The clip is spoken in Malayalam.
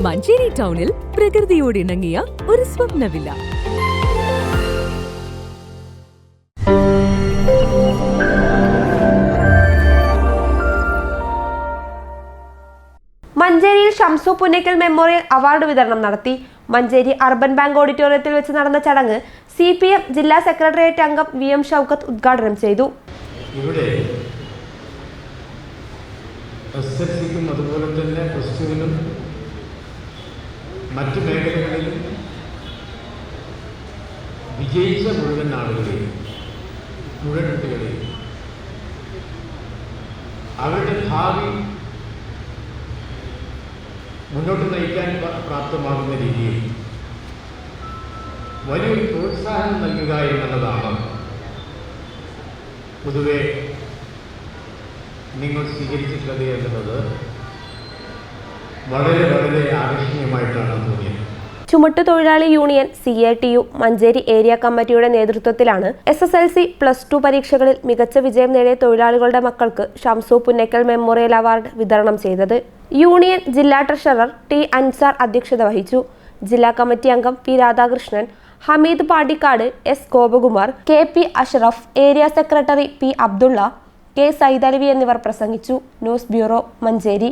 മഞ്ചേരി ടൗണിൽ പ്രകൃതിയോട് ഇണങ്ങിയ ഒരു സ്വപ്ന വില്ല. മഞ്ചേരിയിൽ ഷംസു പുന്നക്കൽ മെമ്മോറിയൽ അവാർഡ് വിതരണം നടത്തി. മഞ്ചേരി അർബൻ ബാങ്ക് ഓഡിറ്റോറിയത്തിൽ വെച്ച് നടന്ന ചടങ്ങ് CPM ജില്ലാ സെക്രട്ടേറിയറ്റ് അംഗം VM ഷൗക്കത്ത് ഉദ്ഘാടനം ചെയ്തു. ഇവിടെ SSLCക്കും അതുപോലെ തന്നെ പ്ലസ് മറ്റു മേഖലകളിലും വിജയിച്ച മുഴുവൻ ആളുകളെയും മുഴുവൻ കുട്ടികളെയും അവരുടെ ഭാവി മുന്നോട്ട് നയിക്കാൻ പ്രാപ്തമാകുന്ന രീതിയിൽ വലിയൊരു പ്രോത്സാഹനം നൽകുക എന്നുള്ളതാണ് പൊതുവെ നിങ്ങൾ സ്വീകരിച്ചിട്ടുള്ളത് എന്നുള്ളത് വളരെ വളരെ ആകർഷണീയമായിട്ടാണ് തോന്നിയത്. ചുമട്ടുതൊഴിലാളി യൂണിയൻ CATU മഞ്ചേരി ഏരിയ കമ്മിറ്റിയുടെ നേതൃത്വത്തിലാണ് SSLC +2 പരീക്ഷകളിൽ മികച്ച വിജയം നേടിയ തൊഴിലാളികളുടെ മക്കൾക്ക് ഷംസു പുന്നക്കൽ മെമ്മോറിയൽ അവാർഡ് വിതരണം ചെയ്തത്. യൂണിയൻ ജില്ലാ ട്രഷറർ T അൻസാർ അധ്യക്ഷത വഹിച്ചു. ജില്ലാ കമ്മിറ്റി അംഗം P Radhakrishnan, Hameed Pandikkad, S Gopakumar, KP Ashraf, area secretary P Abdulla, K Saidalavi എന്നിവർ പ്രസംഗിച്ചു. News bureau, Manjeri.